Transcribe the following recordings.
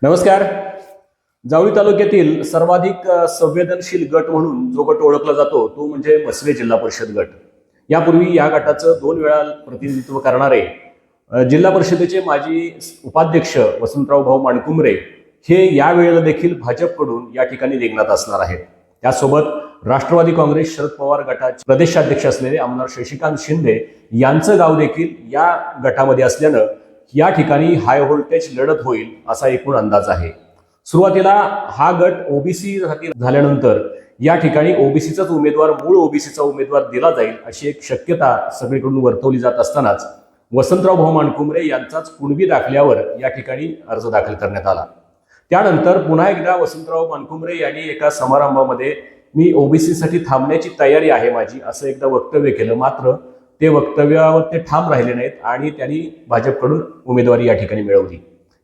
नमस्कार. जावळी तालुक्यातील सर्वाधिक संवेदनशील गट म्हणून जो गट ओळखला जातो तो म्हणजे मसवे जिल्हा परिषद गट. यापूर्वी या गटाचं 2 वेळा प्रतिनिधित्व करणारे जिल्हा परिषदेचे माजी उपाध्यक्ष वसंतराव भाऊ मानकुमरे हे या वेळेला देखील भाजपकडून या ठिकाणी रिंगणात असणार आहेत. त्यासोबत राष्ट्रवादी काँग्रेस शरद पवार गटाचे प्रदेशाध्यक्ष असलेले आमदार शशिकांत शिंदे यांचं गाव देखील या गटामध्ये असल्यानं या ठिकाणी हाय व्होल्टेज लढत होईल असा एकूण अंदाज आहे. सुरुवातीला हा गट ओबीसी साठी झाल्यानंतर या ठिकाणी ओबीसीचाच उमेदवार मूळ ओबीसीचा उमेदवार दिला जाईल अशी एक शक्यता सगळीकडून वर्तवली जात असतानाच वसंतराव भाऊ मानकुमरे यांचाच कुणबी दाखल्यावर या ठिकाणी अर्ज दाखल करण्यात आला. त्यानंतर पुन्हा एकदा वसंतराव मानकुमरे यांनी एका समारंभामध्ये मी ओबीसीसाठी थांबण्याची तयारी आहे माझी असं एकदा वक्तव्य केलं. मात्र ते वक्तव्यावर ते ठाम राहिले नाहीत आणि त्यांनी भाजपकडून उमेदवारी या ठिकाणी मिळवली.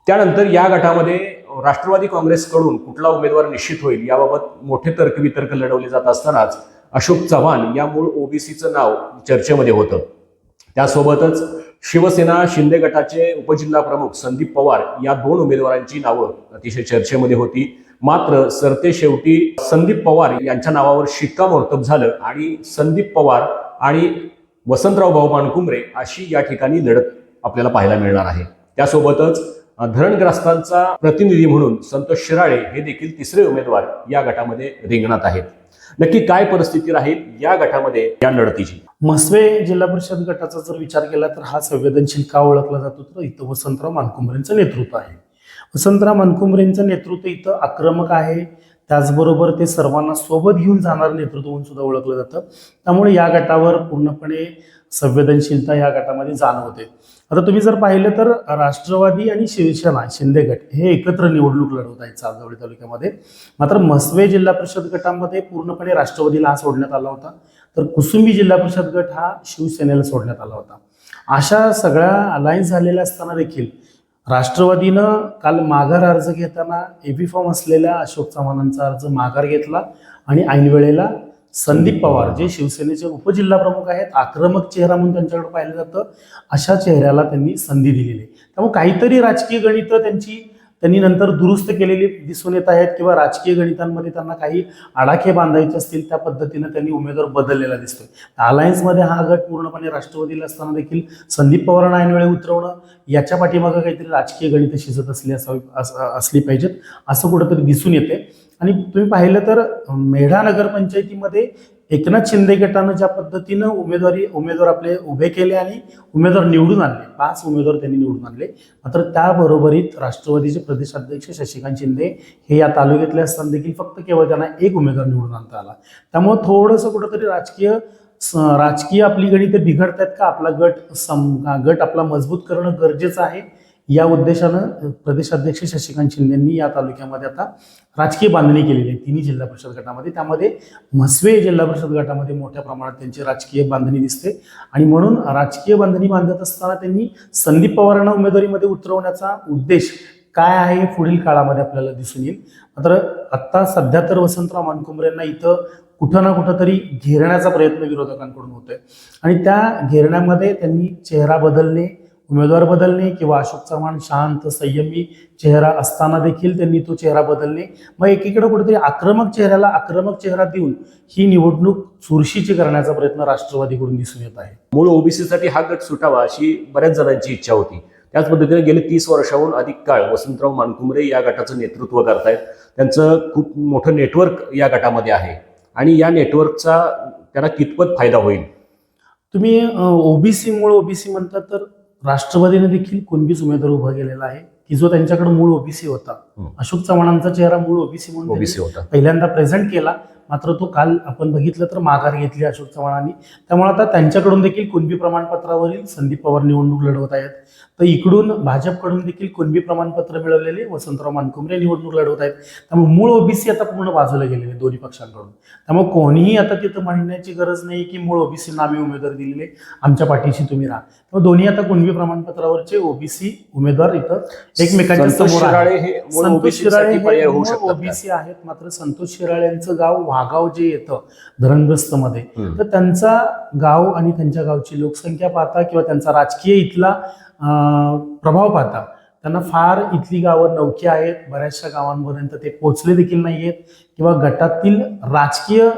त्यानंतर या गटामध्ये राष्ट्रवादी काँग्रेसकडून कुठला उमेदवार निश्चित होईल याबाबत मोठे तर्कवितर्क लढवले जात असतानाच अशोक चव्हाण या मूळ ओबीसीचं नाव चर्चेमध्ये होतं. त्यासोबतच शिवसेना शिंदे गटाचे उपजिल्हा प्रमुख संदीप पवार या 2 उमेदवारांची नावं अतिशय चर्चेमध्ये होती. मात्र सरतेशेवटी संदीप पवार यांच्या नावावर शिक्कामोर्तब झालं आणि संदीप पवार आणि वसंतराव भाऊ मानकुमरे अशी या ठिकाणी लढत आपल्याला पाहायला मिळणार आहे. त्यासोबतच धरणग्रस्तांचा प्रतिनिधी म्हणून संतोष शिराळे हे देखील 3रे उमेदवार या गटामध्ये रिंगणात आहेत. नक्की काय परिस्थिती राहील या गटामध्ये या लढतीची? मसवे जिल्हा परिषद गटाचा जर विचार केला तर हा संवेदनशील का ओळखला जातो तर इथं वसंतराव मानकुमरेंचं नेतृत्व आहे. वसंतराव मानकुमरेंचं नेतृत्व इथं आक्रमक आहे. त्याचबरोबर ते सर्वांना सोबत घेऊन जाणारं नेतृत्व म्हणून सुद्धा ओळखलं जातं. त्यामुळे या गटावर पूर्णपणे संवेदनशीलता या गटामध्ये जाणवते. आता तुम्ही जर पाहिलं तर राष्ट्रवादी आणि शिवसेना शिंदे गट हे एकत्र निवडणूक लढवत आहेत जावळी तालुक्यामध्ये. मात्र मसवे जिल्हा परिषद गटामध्ये पूर्णपणे राष्ट्रवादीला हा सोडण्यात आला होता, तर कुसुंबी जिल्हा परिषद गट हा शिवसेनेला सोडण्यात आला होता. अशा सगळ्या अलायन्स झालेल्या असताना देखील राष्ट्रवादीनं काल माघार अर्ज घेताना एबी फॉर्म असलेल्या अशोक चव्हाणांचा अर्ज माघार घेतला आणि ऐन वेळेला संदीप पवार जे शिवसेनेचे उपजिल्हा प्रमुख आहेत, आक्रमक चेहरा म्हणून त्यांच्याकडे पाहिलं जातं, अशा चेहऱ्याला त्यांनी संधी दिलेली आहे. त्यामुळे काहीतरी राजकीय गणितं त्यांनी नंतर दुरुस्त केलेली दिसून येत आहेत किंवा राजकीय गणितांमध्ये त्यांना काही आडाखे बांधायचे असतील त्या पद्धतीनं त्यांनी उमेदवार बदललेला दिसतोय. अलायन्समध्ये हा गट पूर्णपणे राष्ट्रवादीला असताना देखील संदीप पवारांना ऐन वेळी उतरवणं याच्या पाठीमागं काहीतरी राजकीय गणितं शिजत असली पाहिजेत असं कुठंतरी दिसून येते. आणि तुम्ही पाहिलं तर मेढा नगरपंचायतीमध्ये एकनाथ शिंदे गटानं ज्या पद्धतीनं उमेदवार आपले उभे केले आणि उमेदवार निवडून आणले, 5 उमेदवार त्यांनी निवडून आणले. मात्र त्याबरोबरीत राष्ट्रवादीचे प्रदेशाध्यक्ष शशिकांत शिंदे हे या तालुक्यातले असताना देखील फक्त केवळ त्यांना 1 उमेदवार निवडून आणता आला. त्यामुळे थोडंसं कुठंतरी राजकीय आपली गणितं बिघडतात का, आपला गट आपला मजबूत करणं गरजेचं आहे या उद्देशानं प्रदेशाध्यक्ष शशिकांत शिंदेंनी या तालुक्यामध्ये आता राजकीय बांधणी केलेली आहे 3 जिल्हा परिषद गटामध्ये. त्यामध्ये मसवे जिल्हा परिषद गटामध्ये मोठ्या प्रमाणात त्यांची राजकीय बांधणी दिसते आणि म्हणून राजकीय बांधणी बांधत असताना त्यांनी संदीप पवारांना उमेदवारीमध्ये उतरवण्याचा उद्देश काय आहे पुढील काळामध्ये आपल्याला दिसून येईल. मात्र आता सध्या तर वसंतराव मानकुमरेंना इथं कुठं ना कुठं तरी घेरण्याचा प्रयत्न विरोधकांकडून होतोय आणि त्या घेरण्यामध्ये त्यांनी चेहरा बदलणे, उमेदवार बदलणे किंवा अशोक चव्हाण शांत संयमी चेहरा असताना देखील त्यांनी तो चेहरा बदलणे, मग एकीकडे कुठेतरी आक्रमक चेहऱ्याला आक्रमक चेहरा देऊन ही निवडणूक चुरशीची करण्याचा प्रयत्न राष्ट्रवादीकडून दिसून येत आहे. मूळ ओबीसीसाठी हा गट सुटावा अशी बऱ्याच जणांची इच्छा होती. त्याच पद्धतीने गेले 30 वर्षाहून अधिक काळ वसंतराव मानकुमरे या गटाचं नेतृत्व करतायत. त्यांचं खूप मोठं नेटवर्क या गटामध्ये आहे आणि या नेटवर्कचा त्यांना कितपत फायदा होईल? तुम्ही मूळ ओबीसी म्हणतात तर राष्ट्रवादीने देखील कुणबीच उमेदवार उभा केलेला आहे की जो त्यांच्याकडे मूळ ओबीसी होता. अशोक चव्हाणांचा चेहरा मूळ ओबीसी म्हणून होता, पहिल्यांदा प्रेझेंट केला. मात्र तो काल आपण बघितलं तर माघार घेतली अशोक चव्हाणांनी. त्यामुळे आता त्यांच्याकडून देखील कुणबी प्रमाणपत्रावरील संदीप पवार निवडणूक लढवत आहेत. तर इकडून भाजपकडून देखील कुणबी प्रमाणपत्र मिळवलेले वसंतराव मानकुमरे निवडणूक लढवत आहेत. त्यामुळे मूळ ओबीसी आता पूर्ण बाजूला गेलेले दोन्ही पक्षांकडून. त्यामुळे कोणीही आता तिथं म्हणण्याची गरज नाही की मूळ ओबीसींना आम्ही उमेदवार दिलेले, आमच्या पाठीशी तुम्ही राहा. त्यामुळे दोन्ही आता कुणबी प्रमाणपत्रावरचे ओबीसी उमेदवार इथं एकमेकांच्या समोर आहेत. संतोष शिराळे ओबीसी आहेत, मात्र संतोष शिराळे यांचं गाव वाघाव जे येतं धरणग्रस्त मध्ये, तर त्यांचा गाव आणि त्यांच्या गावची लोकसंख्या पाहता किंवा त्यांचा राजकीय इथला प्रभाव पाहता त्यांना फार इथली गावं नवकी आहेत, बऱ्याचशा गावांपर्यंत ते पोचले देखील नाही आहेत किंवा गटातील राजकीय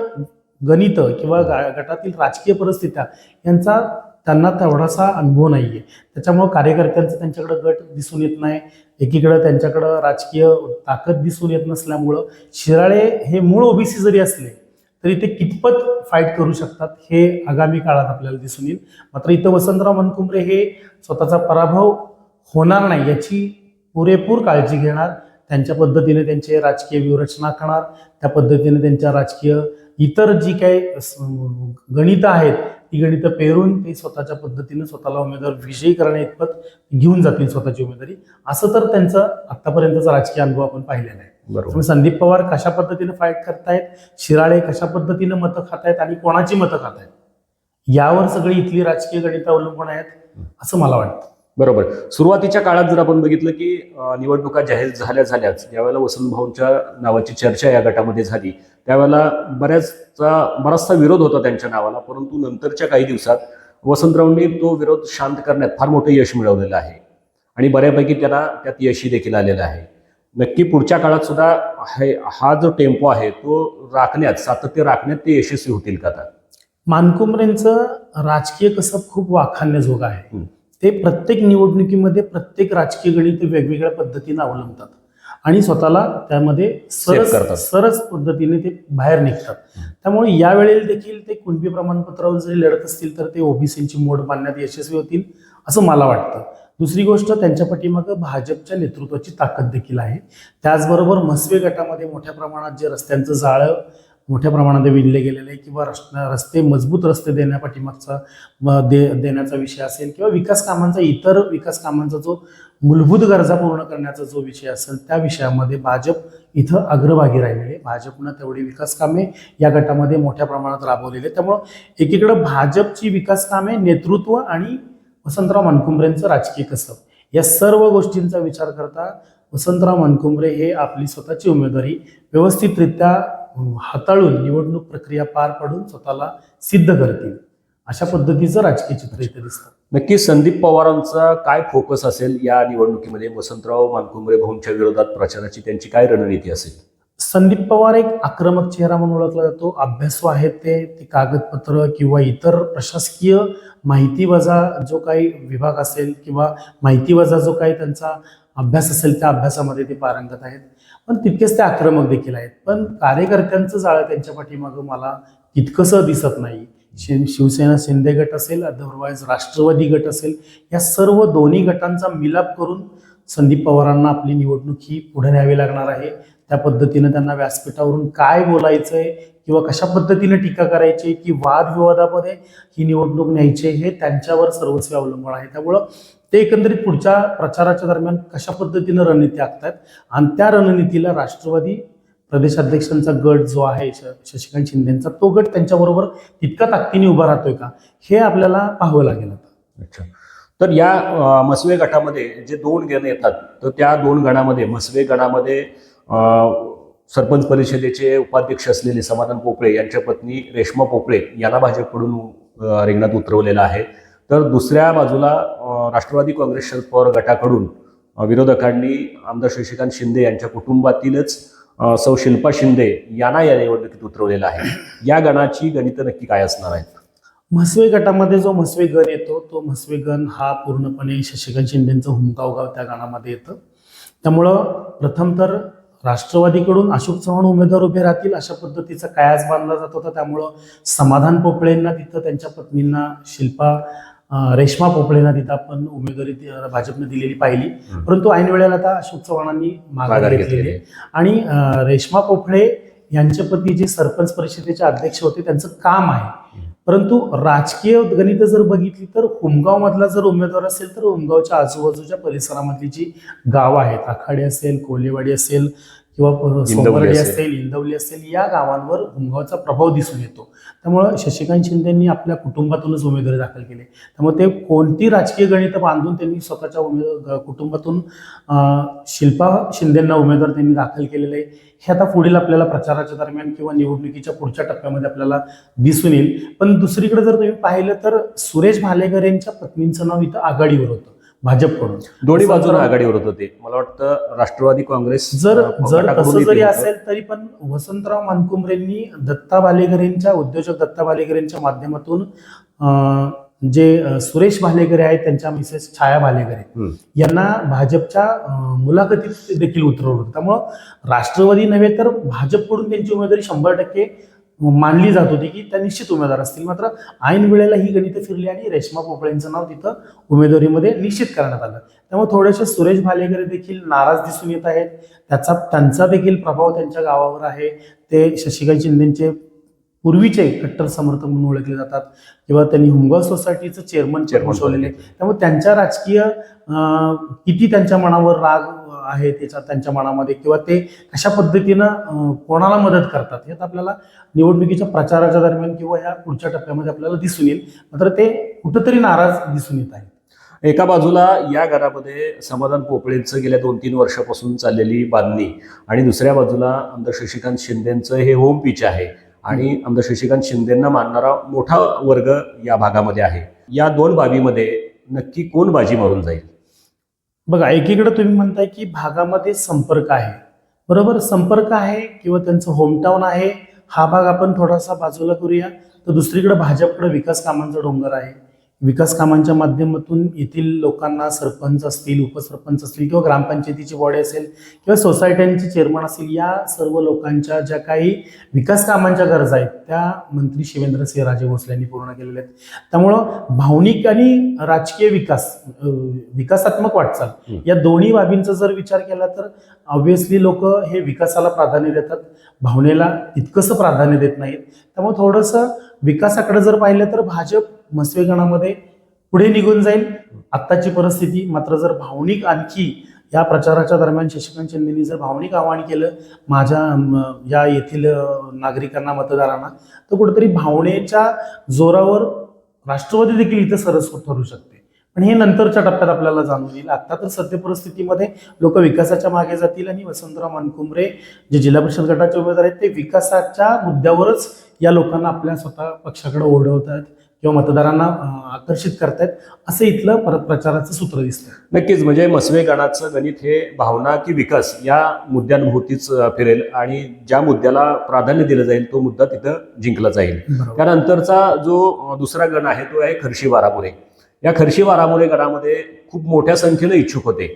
गणित किंवा गटातील राजकीय परिस्थित्या यांचा त्यांना तेवढासा अनुभव नाही आहे. त्याच्यामुळं कार्यकर्त्यांचं त्यांच्याकडे गट दिसून येत नाही. एकीकडे त्यांच्याकडं राजकीय ताकद दिसून येत नसल्यामुळं शिराळे हे मूळ ओबीसी जरी असले तरी ते कितपत फाईट करू शकतात हे आगामी काळात आपल्याला दिसून येईल. मात्र इथं वसंतराव मनकुंबरे हे स्वतःचा पराभव होणार नाही याची पुरेपूर काळजी घेणार, त्यांच्या पद्धतीने त्यांचे राजकीय व्यूहरचना करणार, त्या पद्धतीने त्यांच्या राजकीय इतर जी काही गणितं आहेत ती गणितं पेरून ते स्वतःच्या पद्धतीने स्वतःला उमेदवार विजयी करण्या इतपत घेऊन जातील स्वतःची उमेदवारी. असं तर त्यांचं आतापर्यंतचा राजकीय अनुभव आपण पाहिलेला आहे. बरोबर. संदीप पवार कशा पद्धतीने फाईट करतायत, शिराळे कशा पद्धतीने मतं खातायत आणि कोणाची मतं खातायत यावर सगळी इथली राजकीय गणितं अवलंबून आहेत असं मला वाटतं. बरोबर. सुरुवातीच्या काळात जर आपण बघितलं की निवडणुका जाहीर झाल्याच ज्यावेळेला वसंत भाऊंच्या नावाची चर्चा या गटामध्ये झाली त्यावेळेला बराचसा विरोध होता त्यांच्या नावाला, परंतु नंतरच्या काही दिवसात वसंतरावांनी तो विरोध शांत करण्यात फार मोठं यश मिळवलेलं आहे आणि बऱ्यापैकी त्यांना त्यात यशही देखील आलेलं आहे. नक्की पुढच्या काळात सुद्धा हा जो टेम्पो आहे तो सातत्य राखण्यात ते यशस्वी होतील का? आता मानकुमरेंचं राजकीय कसब खूप वाखाणण्याजोगं आहे. ते प्रत्येक निवडणुकीमध्ये प्रत्येक राजकीय गणित वेगवेगळ्या पद्धतीने अवलंबतात आणि स्वतःला त्यामध्ये सरस पद्धतीने ते बाहेर निघतात. त्यामुळे यावेळेला देखील ते कुणबी प्रमाणपत्रावर जरी लढत असतील तर ते ओबीसीची मोड बांधण्यात यशस्वी होतील असं मला वाटतं. दुसरी गोष्ट, त्यांच्या पाठीमागं भाजपच्या नेतृत्वाची ताकद देखील आहे. त्याचबरोबर म्हसवे गटामध्ये मोठ्या प्रमाणात जे रस्त्यांचं जाळं मोठ्या प्रमाणात विणले गेलेले आहे किंवा रस्ते मजबूत रस्ते देण्यापाठीमागचा देण्याचा विषय असेल किंवा इतर विकास कामांचा जो मूलभूत गरजा पूर्ण करण्याचा जो विषय असेल त्या विषयामध्ये भाजप इथं अग्रभागी राहिलेले. भाजपनं तेवढी विकास कामे या गटामध्ये मोठ्या प्रमाणात राबवलेली. त्यामुळं एकीकडे भाजपची विकास कामे, नेतृत्व आणि वसंतराव मनकुंबरेंचं राजकीय कसब या सर्व गोष्टींचा विचार करता वसंतराव मनकुंबरे हे आपली स्वतःची उमेदवारी व्यवस्थितरित्या हाताळून निवडणूक प्रक्रिया पार पाडून स्वतःला सिद्ध करतील अशा पद्धतीचं राजकीय चित्र इथे दिसतं. नक्की संदीप पवारांचा काय फोकस असेल या निवडणुकीमध्ये? वसंतराव मनकुंबरे भाऊंच्या विरोधात प्रचाराची त्यांची काय रणनीती असेल? संदीप पवार एक आक्रमक चेहरा म्हणून ओळखला जातो. अभ्यासू आहेत ते कागदपत्र किंवा इतर प्रशासकीय माहिती वजा जो काही विभाग असेल किंवा माहिती वजा जो काही त्यांचा अभ्यास असेल त्या अभ्यासामध्ये ते पारंगत आहेत, पण तितकेच ते आक्रमक देखील आहेत. पण कार्यकर्त्यांचं जाळं त्यांच्या पाठीमागं मला तितकंसं दिसत नाही. शिवसेना शिंदे गट असेल, अदरवाईज राष्ट्रवादी गट असेल, या सर्व दोन्ही गटांचा मिलाप करून संदीप पवारांना आपली निवडणूक ही पुढे न्यावी लागणार आहे. त्या पद्धतीनं त्यांना व्यासपीठावरून काय बोलायचंय किंवा कशा पद्धतीने टीका करायची की वादविवादामध्ये ही निवडणूक न्यायची हे त्यांच्यावर सर्वस्वी अवलंबून आहे. त्यामुळं ते एकंदरीत पुढच्या प्रचाराच्या दरम्यान कशा पद्धतीनं रणनीती आखतात आणि त्या रणनीतीला राष्ट्रवादी प्रदेशाध्यक्षांचा गट जो आहे शशिकांत शिंदेचा तो गट त्यांच्याबरोबर तितका ताकदीने उभा राहतोय का हे आपल्याला पाहावं लागेल आता. अच्छा. तर या म्हसवे गटामध्ये जे 2 गण येतात तर त्या 2 गणामध्ये म्हसवे गणामध्ये सरपंच परिषदेचे उपाध्यक्ष असलेले समाधान पोपळे यांच्या पत्नी रेश्मा पोपळे यांना भाजपकडून रिंगणात उतरवलेलं आहे. तर दुसऱ्या बाजूला राष्ट्रवादी काँग्रेस शरद पवार गटाकडून विरोधकांनी आमदार शशिकांत शिंदे यांच्या कुटुंबातीलच सौ शिल्पा शिंदे यांना या निवडणुकीत उतरवलेलं आहे. या गणाची गणितं नक्की काय असणार आहेत? म्हसवे गटामध्ये जो म्हसवे गण येतो तो म्हसवे गण हा पूर्णपणे शशिकांत शिंदेचं हुमगाव गाव त्या गणामध्ये येतं. त्यामुळं प्रथम तर राष्ट्रवादीकडून अशोक चव्हाण उमेदवार उभे राहतील अशा पद्धतीचा कयास बांधला जात होता. त्यामुळं समाधान पोपळेंना तिथं त्यांच्या पत्नींना रेश्मा पोपळेंना तिथं आपण उमेदवारी भाजपने दिलेली पाहिली, परंतु ऐन वेळेला आता अशोक चव्हाणांनी माघार घेतलेली आणि रेश्मा पोपळे यांचे पती जे सरपंच परिषदेचे अध्यक्ष होते त्यांचं काम आहे. परंतु राजकीय गणित जर बघितली तर हुमगाव मधला जर उमेदवार असेल तर हुमगावच्या आजूबाजूच्या परिसरामधली जी गावं आहेत, आखाडे असेल, कोल्हेवाडी असेल किंवा सोमवाडी असेल, इंदवली असेल, या गावांवर हुमगावचा प्रभाव दिसून येतो. त्यामुळं शशिकांत शिंदेंनी आपल्या कुटुंबातूनच उमेदवारी दाखल केली. त्यामुळे ते कोणती राजकीय गणितं बांधून त्यांनी स्वतःच्या कुटुंबातून शिल्पा शिंदेंना उमेदवार त्यांनी दाखल केलेले आहे हे आता पुढील आपल्याला प्रचाराच्या दरम्यान किंवा निवडणुकीच्या पुढच्या टप्प्यामध्ये आपल्याला दिसून येईल. पण दुसरीकडे जर तुम्ही पाहिलं तर सुरेश भालेकर यांच्या पत्नींचं नाव इथं आघाडीवर होतं. भाजपकडून. दोन्ही बाजूने आघाडीवर होते. मला वाटतं राष्ट्रवादी काँग्रेस जर गटाकडून तसं देखील जरी होतं. असेल तरी पण वसंतराव मानकुमरेंनी दत्ता भालेकरांच्या उद्योजक दत्ता भालेकरांच्या माध्यमातून जे सुरेश भालेकरे आहेत त्यांच्या मिसेस छाया भालेकरे यांना भाजपच्या मुलाखतीत देखील उतरवलं होतं. त्यामुळं राष्ट्रवादी नव्हे तर भाजपकडून त्यांची उमेदवारी 100% मानली जात होती की त्या निश्चित उमेदवार असतील. मात्र ऐन वेळेला ही गणितं फिरली आणि रेश्मा पोपळेंचं नाव तिथं उमेदवारीमध्ये निश्चित करण्यात आलं. त्यामुळे थोडेसे सुरेश भालेकरे देखील नाराज दिसून येत आहेत. त्यांचा देखील प्रभाव त्यांच्या गावावर आहे. ते शशिकांत शिंदेचे पूर्वीचे कट्टर समर्थक म्हणून ओळखले जातात किंवा त्यांनी हुमगाव सोसायटीचं चेअरमन बसवलेले. त्यामुळे त्यांच्या राजकीय किती त्यांच्या मनावर राग आहे त्यांच्या मनामध्ये किंवा ते कशा पद्धतीनं कोणाला मदत करतात हे आपल्याला निवडणुकीच्या प्रचाराच्या दरम्यान किंवा या पुढच्या टप्प्यामध्ये आपल्याला दिसून येईल. मात्र ते कुठंतरी नाराज दिसून येत आहेत. एका बाजूला या घरामध्ये समाधान पोपळेंचं गेल्या 2-3 वर्षापासून चाललेली बांधणी आणि दुसऱ्या बाजूला आमदार शशिकांत शिंदेचं हे होम पिच आहे आणि आमदार शशिकांत शिंदेंना मानणारा मोठा वर्ग या भागामध्ये आहे. या दोन बाबीमध्ये नक्की कोण बाजी मारून जाईल? बघा, एकीकडे तुम्ही म्हणताय की भागामध्ये संपर्क आहे, बरोबर, संपर्क आहे किंवा त्यांचं होमटाऊन आहे, हा भाग आपण थोडासा बाजूला करूया. तर दुसरीकडे भाजपकडे विकास कामांचा डोंगर आहे. विकास कामांच्या माध्यमातून येथील लोकांना सरपंच असतील, उपसरपंच असतील किंवा ग्रामपंचायतीची बॉडी असेल किंवा सोसायट्यांचे चेअरमन असतील, या सर्व लोकांच्या ज्या काही विकास कामांच्या गरजा आहेत त्या मंत्री शिवेंद्रसिंहराजे भोसले यांनी पूर्ण केलेल्या आहेत. त्यामुळं भावनिक आणि राजकीय विकासात्मक वाटचाल या दोन्ही बाबींचा जर विचार केला तर ऑब्व्हियसली लोक हे विकासाला प्राधान्य देतात, भावनेला तितकंसं प्राधान्य देत नाहीत. त्यामुळे थोडंसं विकासाकडे जर पाहिलं तर भाजप मस्वे गणामध्ये पुढे निघून जाईल आत्ताची परिस्थिती. मात्र जर भावनिक आणखी या प्रचाराच्या दरम्यान शशिकांत शिंदेंनी जर भावनिक आवाहन केलं माझ्या या येथील नागरिकांना, मतदारांना, तर कुठेतरी भावनेच्या जोरावर राष्ट्रवादी देखील इथं सरस ठरू शकते. पण हे नंतरच्या टप्प्यात आपल्याला जाणून येईल. आता तर सध्या परिस्थितीमध्ये लोक विकासाच्या मागे जातील आणि वसंतराव मानकुमरे जे जिल्हा परिषद गटाचे उमेदवार आहेत ते विकासाच्या मुद्द्यावरच या लोकांना आपल्या स्वतः पक्षाकडे ओढवतात किंवा मतदारांना आकर्षित करतायत, असं इथलं परत प्रचाराचं सूत्र दिसतं. नक्कीच, म्हणजे मस्वे गणाचं गणित हे भावना की विकास या मुद्द्यांभोवतीच फिरेल आणि ज्या मुद्द्याला प्राधान्य दिलं जाईल तो मुद्दा तिथं जिंकला जाईल. त्यानंतरचा जो दुसरा गण आहे तो आहे खर्शी बारामुरे. या खर्शी बारामुरे गणामध्ये खूप मोठ्या संख्येनं इच्छुक होते,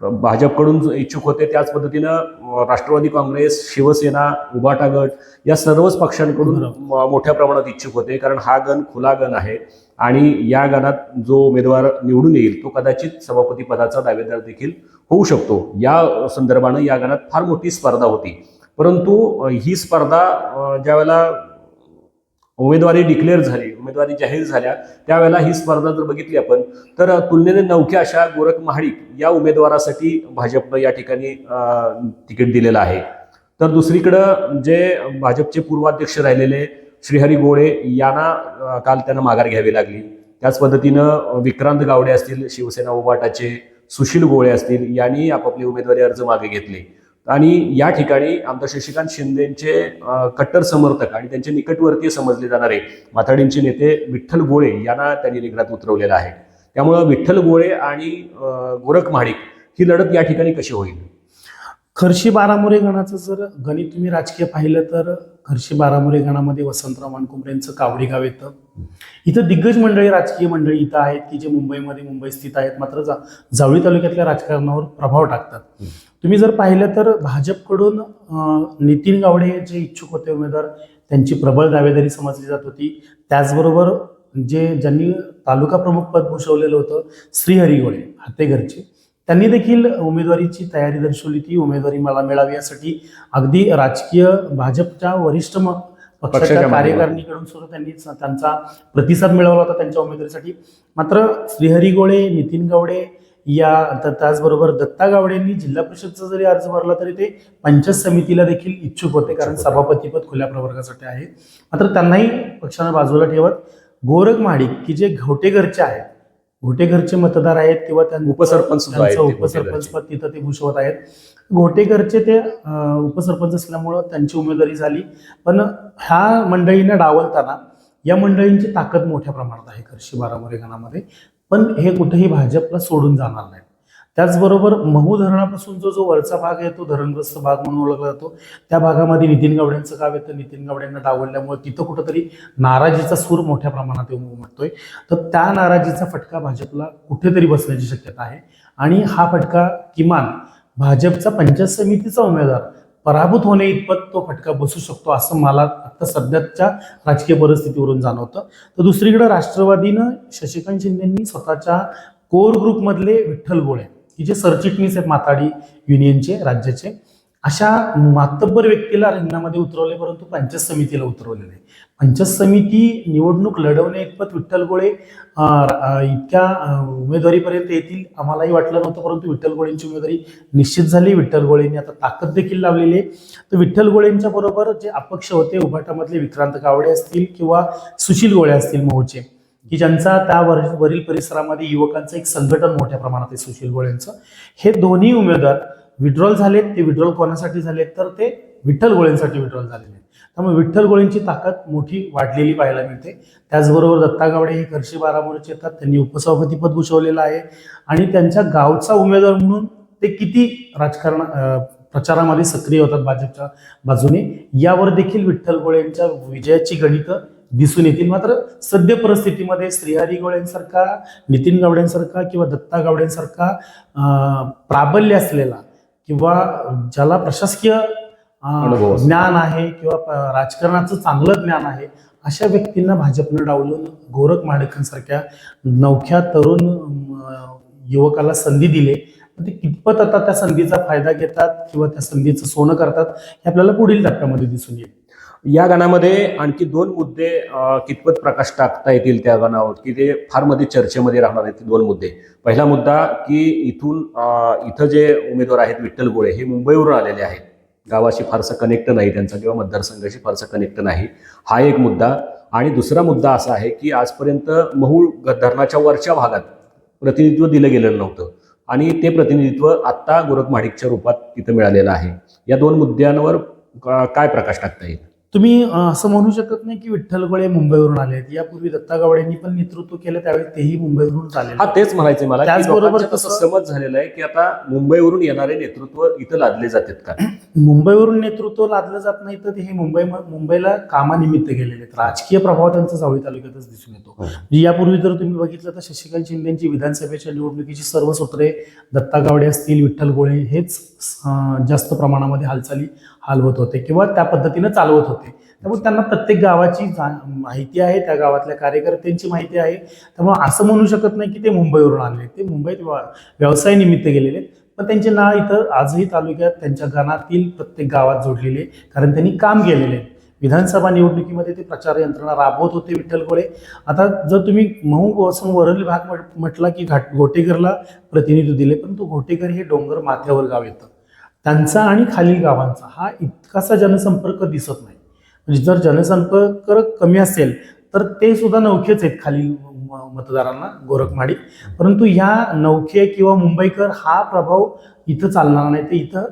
भाजपकडून इच्छुक होते, त्याच पद्धतीनं राष्ट्रवादी काँग्रेस, शिवसेना, उभाटा गट या सर्वच पक्षांकडून मोठ्या प्रमाणात इच्छुक होते. कारण हा गण खुला गण आहे आणि या गणात जो उमेदवार निवडून येईल तो कदाचित सभापती पदाचा दावेदार देखील होऊ शकतो. या संदर्भानं या गणात फार मोठी स्पर्धा होती. परंतु ही स्पर्धा ज्यावेळेला उमेदवारी डिक्लेअर झाली, उमेदवारी जाहीर झाल्या, त्यावेळेला ही स्पर्धा जर बघितली आपण तर तुलनेने नवख्या अशा गोरख महाडिक या उमेदवारासाठी भाजपनं या ठिकाणी तिकीट दिलेलं आहे. तर दुसरीकडं जे भाजपचे पूर्वाध्यक्ष राहिलेले श्रीहरी गोळे यांना काल त्यांना माघार घ्यावी लागली. त्याच पद्धतीनं विक्रांत गावडे असतील शिवसेना उभाटाचे, सुशील गोळे असतील, यांनी आपापले उमेदवारी अर्ज मागे घेतले आणि या ठिकाणी आमदार शशिकांत शिंदेचे कट्टर समर्थक आणि त्यांचे निकटवर्तीय समजले जाणारे माथाडींचे नेते विठ्ठल गोळे यांना त्यांनी रिंगणात उतरवलेलं आहे. त्यामुळं विठ्ठल गोळे आणि गोरख महाडिक ही लढत या ठिकाणी कशी होईल? खर्शी बारामुरे गणाचं जर गणित तुम्ही राजकीय पाहिलं तर खर्शी बारामुरे गणामध्ये वसंतराव मानकुमरेंचं कावडी गाव येतं. इथं दिग्गज मंडळी, राजकीय मंडळी इथं आहेत की जे मुंबई स्थित आहेत, मात्र जावळी तालुक्यातल्या राजकारणावर प्रभाव टाकतात. तुम्ही जर पाहिलं तर भाजपकडून नितीन गावडे जे इच्छुक होते उमेदवार, त्यांची प्रबळ दावेदारी समजली जात होती. त्याचबरोबर ज्यांनी तालुका प्रमुख पद भूषवलेलं होतं श्रीहरी गोळे हातेघरचे, त्यांनी देखील उमेदवारीची तयारी दर्शवली. ती उमेदवारी मला मिळावी यासाठी अगदी राजकीय भाजपच्या वरिष्ठ पक्षाच्या कार्यकारिणीकडून सुद्धा त्यांनी त्यांचा प्रतिसाद मिळवला होता त्यांच्या उमेदवारीसाठी. मात्र श्रीहरी गोळे, नितीन गावडे त्याचबरोबर दत्ता गावडेंनी जिल्हा परिषदचा जरी अर्ज भरला तरी ते पंचायत समितीला देखील इच्छुक होते, कारण सभापतीपद खुल्या प्रवर्गासाठी आहे. मात्र त्यांनाही पक्षानं बाजूला ठेवत गोरख महाडिक की जे घोटेघरचे आहेत, घोटेघरचे मतदार आहेत किंवा उपसरपंच पद तिथं ते भूषवत आहेत. घोटेघरचे ते उपसरपंच असल्यामुळं त्यांची उमेदवारी झाली. पण ह्या मंडळींना डावलताना या मंडळींची ताकद मोठ्या प्रमाणात आहे खर्शी बारामुरे गणामध्ये. पण हे कुठेही भाजपला सोडून जाणार नाही. त्याचबरोबर महू धरणापासून जो वरचा भाग आहे तो धरणग्रस्त भाग म्हणून ओळखला जातो. त्या भागामध्ये नितीन गावड्यांचं गाव येतं. नितीन गावड्यांना डावलल्यामुळे तिथं कुठंतरी नाराजीचा सूर मोठ्या प्रमाणात उमटतोय. तर त्या नाराजीचा फटका भाजपला कुठेतरी बसण्याची शक्यता आहे आणि हा फटका किमान भाजपचा पंचायत समितीचा उमेदवार पराभूत होणे इतपत तो फटका बसू शकतो असं मला आता सध्याच्या राजकीय परिस्थितीवरून जाणवतं. तर दुसरीकडे राष्ट्रवादीनं शशिकांत शिंदेंनी स्वतःच्या कोर ग्रुपमधले विठ्ठल गोळे की जे सरचिटणीस आहेत माथाडी युनियनचे राज्याचे, अशा मातब्बर व्यक्तीला रिंगणामध्ये उतरवले, परंतु पंचायत समितीला उतरवले नाही. पंचायत समिती निवडणूक लढवणे इतपत विठ्ठल गोळे इतक्या उमेदवारीपर्यंत येतील आम्हालाही वाटलं नव्हतं, परंतु विठ्ठल गोळेंची उमेदवारी निश्चित झाली. विठ्ठल गोळेंनी आता ताकद देखील लावलेली आहे. तर विठ्ठल गोळेंच्या बरोबर जे अपक्ष होते उभाटामधले विक्रांत गावडे असतील किंवा सुशील गोळे असतील महूचे, की ज्यांचा त्या वरील परिसरामध्ये युवकांचं एक संघटन मोठ्या प्रमाणात आहे सुशील गोळेंचं, हे दोन्ही उमेदवार विड्रॉल झालेत. ते विड्रॉल कोणासाठी झालेत तर ते विठ्ठल गोळेंसाठी विड्रॉल झालेले. त्यामुळे विठ्ठल गोळेंची ताकद मोठी वाढलेली पाहायला मिळते. त्याचबरोबर दत्ता गावडे हे खर्शी बारामोरचे येतात. त्यांनी उपसभापतीपद भूषवलेलं आहे आणि त्यांच्या गावचा उमेदवार म्हणून ते किती राजकारण प्रचारामध्ये सक्रिय होतात भाजपच्या बाजूने, यावर देखील विठ्ठल गोळेंच्या विजयाची गणितं दिसून येतील. मात्र सद्य परिस्थितीमध्ये श्रीहरी गोळेंसारखा, नितीन गावड्यांसारखा किंवा दत्ता गावड्यांसारखा प्राबल्य असलेला किंवा ज्याला प्रशासकीय ज्ञान आहे किंवा राजकारणाचं चांगलं ज्ञान आहे, अशा व्यक्तींना भाजपनं डावलून गोरख माडेकरांसारख्या नवख्या तरुण युवकाला संधी दिली. ते कितपत आता त्या संधीचा फायदा घेतात किंवा त्या संधीचं सोनं करतात हे आपल्याला पुढील टप्प्यामध्ये दिसून येईल. या गाण्यामध्ये आणखी 2 मुद्दे कितपत प्रकाश टाकता येतील त्या गाण्यावर की ते फार मध्ये चर्चेमध्ये राहणार आहेत. 2 मुद्दे. पहिला मुद्दा की इथं जे उमेदवार आहेत विठ्ठल गोळे हे मुंबईवरून आलेले आहेत, गावाशी फारसा कनेक्ट नाही त्यांचा किंवा मतदारसंघाशी फारसा कनेक्ट नाही, हा एक मुद्दा. आणि दुसरा मुद्दा असा आहे की आजपर्यंत महू धरणाच्या वरच्या भागात प्रतिनिधित्व दिलं गेलेलं नव्हतं आणि ते प्रतिनिधित्व आत्ता गोरख माडिकच्या रूपात तिथं मिळालेलं आहे. या 2 मुद्द्यांवर काय प्रकाश टाकता येईल? तुम्ही असं म्हणू शकत नाही की विठ्ठल गोळे मुंबईवरून आले आहेत. यापूर्वी दत्ता गावडेंनी पण नेतृत्व केलं, त्यावेळी तेही मुंबईवरून आले. हा, तेच म्हणायचंय मला. त्याचबरोबर तसं समज झालेलं आहे की आता मुंबईवरून येणारे नेतृत्व इथं लादले जातात का? मुंबईवरून नेतृत्व लादलं जात नाही, तर हे मुंबईला कामानिमित्त गेलेले आहेत. राजकीय प्रभाव त्यांचा जावळी तालुक्यातच दिसून येतो. यापूर्वी जर तुम्ही बघितलं तर शशिकांत शिंदेची विधानसभेच्या निवडणुकीची सर्व सूत्रे दत्ता गावडे असतील, विठ्ठल गोळे हेच जास्त प्रमाणामध्ये हालचाली हलवत होते किंवा त्या पद्धतीनं चालवत होते. त्यामुळे त्यांना प्रत्येक गावाची माहिती आहे, त्या गावातल्या कार्यकर्त्यांची माहिती आहे. त्यामुळे असं म्हणू शकत नाही की ते मुंबईवरून आले. ते मुंबईत व्यवसायानिमित्त गेलेले आहेत, पण त्यांचे नाव इथं आजही तालुक्यात त्यांच्या गणातील प्रत्येक गावात जोडलेले, कारण त्यांनी काम केलेले आहे. विधानसभा निवडणुकीमध्ये ते प्रचार यंत्रणा राबवत होते विठ्ठल गोळे. आता जर तुम्ही महू पासून वरली भाग म्हटला की घोटेकरला प्रतिनिधित्व दिले, परंतु घोटेकर हे डोंगर माथ्यावर गाव येतं. त्यांचा आणि खालील गावांचा हा इतकासा जनसंपर्क दिसत नाही. म्हणजे जर जनसंपर्क कमी असेल तर ते सुद्धा नवखेच आहेत खालील मतदारांना गोरखमाडी, परंतु ह्या नवखे किंवा मुंबईकर हा प्रभाव इथं चालणार नाही. ते इथं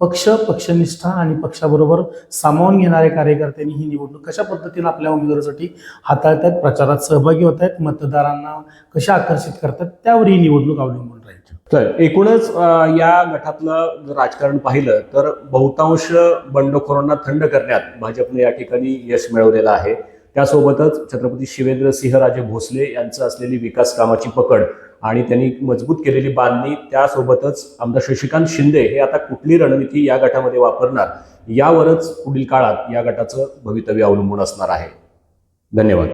पक्षनिष्ठा आणि पक्षाबरोबर सामावून घेणाऱ्या कार्यकर्त्यांनी ही निवडणूक कशा पद्धतीने आपल्या उमेदवारासाठी हाताळतात, प्रचारात सहभागी होत आहेत, मतदारांना कशा आकर्षित करतात, त्यावर ही निवडणूक अवलंबून राहील. तर एकूणच या गटातलं जर राजकारण पाहिलं तर बहुतांश बंडखोरांना थंड करण्यात भाजपने या ठिकाणी यश मिळवलेलं आहे. त्यासोबतच छत्रपती शिवेंद्रसिंहराजे भोसले यांचं असलेली विकास कामाची पकड आणि त्यांनी मजबूत केलेली बांधणी, त्यासोबतच आमदार शशिकांत शिंदे हे आता कुठली रणनीती या गटामध्ये वापरणार यावरच पुढील काळात या गटाचं भवितव्य अवलंबून असणार आहे. धन्यवाद.